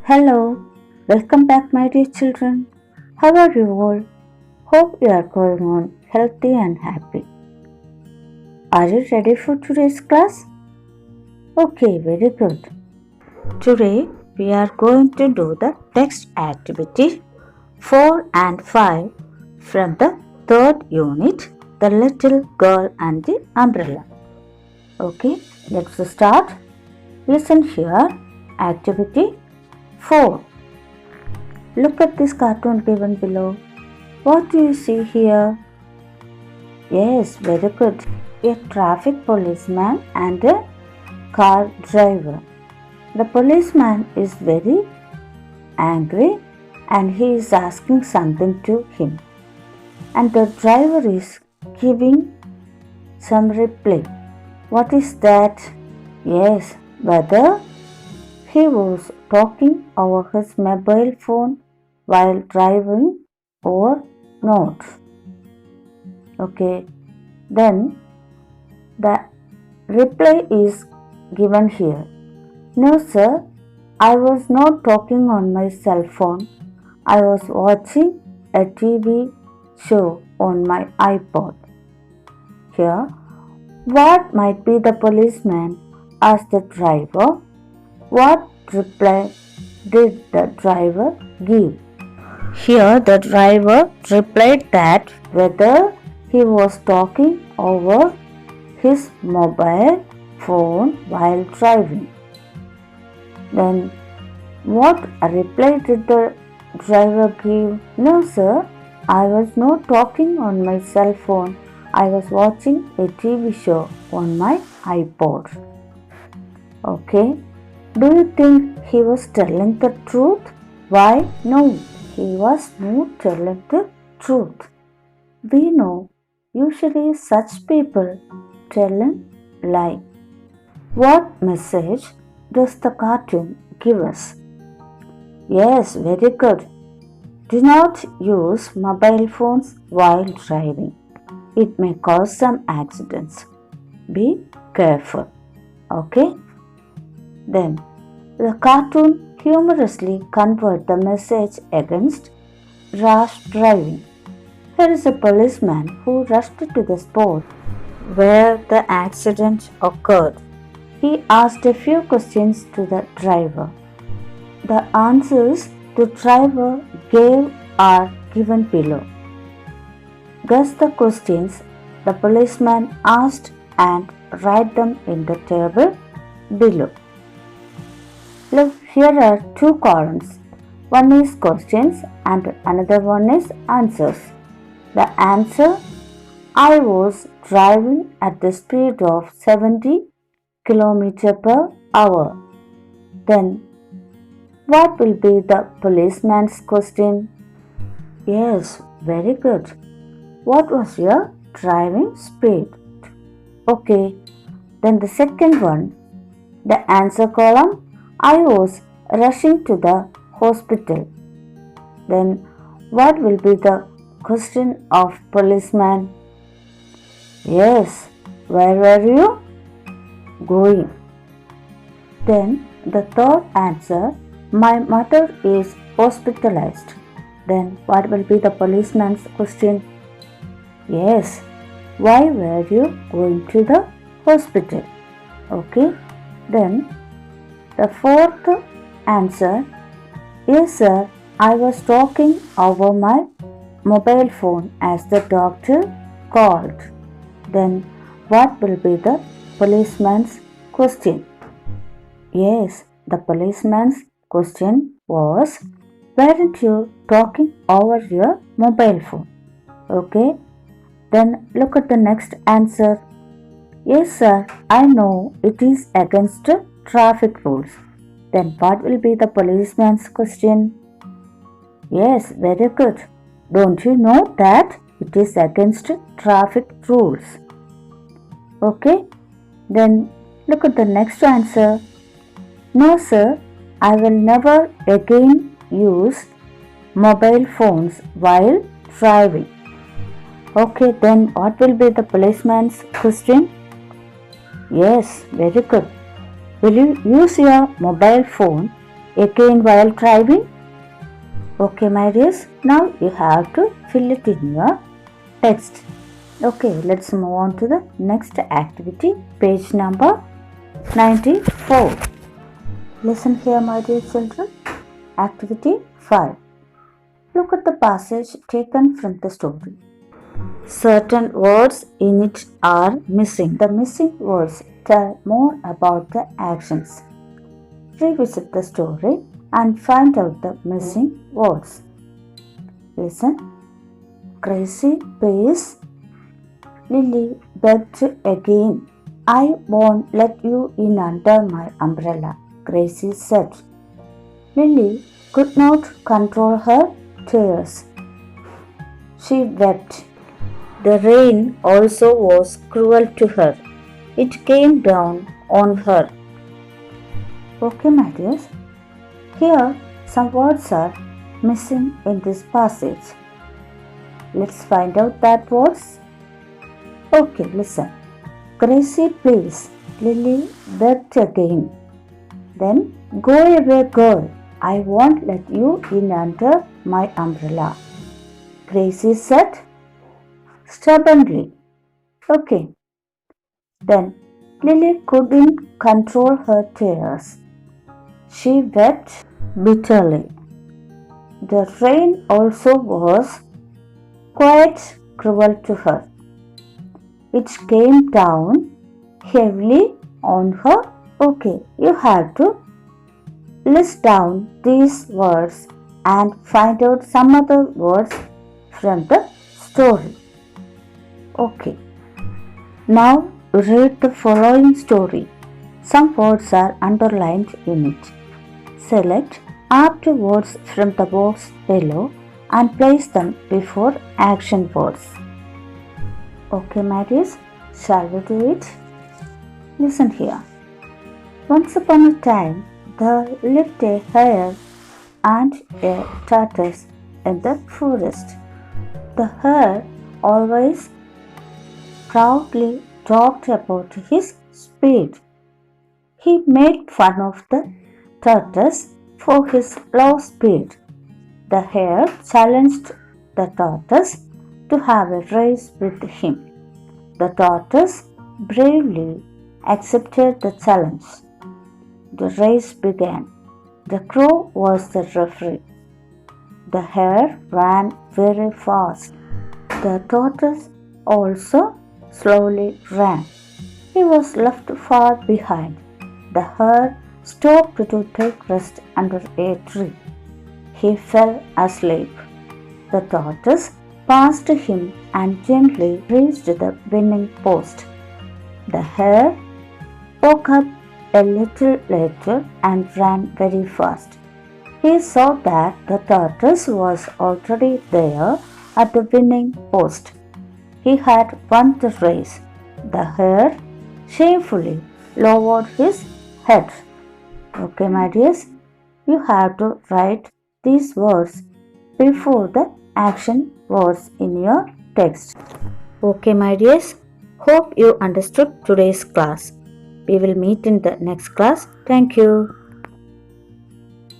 Hello, welcome back, my dear children. How are you all? Hope you are going on healthy and happy. Are you ready for today's class? Okay, very good. Today we are going to do the text activity 4 and 5 from the third unit, The Little Girl and the Umbrella. Okay, let's start. Listen here. Activity 4. Look at this cartoon given below. What do you see here? Yes, very good. A traffic policeman and a car driver. The policeman is very angry and he is asking something to him. And the driver is giving some reply. What is that? Yes, whether he was talking over his mobile phone while driving or not. Okay, then the reply is given here. No, sir, I was not talking on my cell phone. I was watching a TV show on my iPod. Here, what might be the policeman asked the driver? What reply did the driver give? Here, the driver replied that whether he was talking over his mobile phone while driving. Then, what reply did the driver give? No, sir, I was not talking on my cell phone. I was watching a TV show on my iPod. Okay, do you think he was telling the truth? Why? No, he was not telling the truth. We know usually such people tell a lie. What message does the cartoon give us? Yes, very good. Do not use mobile phones while driving. It may cause some accidents. Be careful. Okay? Then the cartoon humorously convert the message against rash driving. Here is a policeman who rushed to the spot where the accident occurred. He asked a few questions to the driver. The answers the driver gave are given below. Guess the questions the policeman asked and write them in the table below. Look, here are two columns. One is questions and another one is answers. The answer: I was driving at the speed of 70 km per hour. Then, what will be the policeman's question? Yes, very good. What was your driving speed? Okay, then the second one, the answer column: I was rushing to the hospital. Then, what will be the question of policeman? Yes, where were you going? Then the third answer, my mother is hospitalized. Then what will be the policeman's question? Yes, why were you going to the hospital? Okay, then the fourth answer, yes sir, I was talking over my mobile phone as the doctor called. Then what will be the policeman's question? Yes, the policeman's question was, weren't you talking over your mobile phone? Okay, then look at the next answer. Yes sir, I know it is against traffic rules. Then what will be the policeman's question? Yes, very good. Don't you know that it is against traffic rules? Okay, then look at the next answer. No sir, I will never again use mobile phones while driving. Okay, then what will be the policeman's question? Yes, very good. Will you use your mobile phone again while driving? Okay, my dears, now you have to fill it in your text. Okay, let's move on to the next activity, page number 94. Listen here, my dear children. Activity 5. Look at the passage taken from the story. Certain words in it are missing. The missing words tell more about the actions. Revisit the story and find out the missing words. Listen. Gracie pays. Lily begged again. I won't let you in under my umbrella, Gracie said. Lily could not control her tears. She wept. The rain also was cruel to her. It came down on her. Okay, my dears. Here, some words are missing in this passage. Let's find out that words. Okay, listen. Gracie, please. Lily begged again. Then, go away, girl. I won't let you in under my umbrella, Gracie said stubbornly. Okay. Then, Lily couldn't control her tears. She wept bitterly. The rain also was quite cruel to her. It came down heavily on her. Okay, you have to list down these words and find out some other words from the story. Okay, now read the following story. Some words are underlined in it. Select apt words from the box below and place them before action words. Okay, my dears, shall we do it? Listen here. Once upon a time, there lived a hare and a tortoise in the forest. The hare always proudly talked about his speed. He made fun of the tortoise for his low speed. The hare challenged the tortoise to have a race with him. The tortoise bravely accepted the challenge. The race began. The crow was the referee. The hare ran very fast. The tortoise also slowly ran. He was left far behind. The hare stopped to take rest under a tree. He fell asleep. The tortoise passed him and gently reached the winning post. The hare woke up a little later and ran very fast. He saw that the tortoise was already there at the winning post. He had won the race. The hare shamefully lowered his head. Okay, my dears, you have to write these words before the action words in your text. Okay, my dears, hope you understood today's class. We will meet in the next class. Thank you.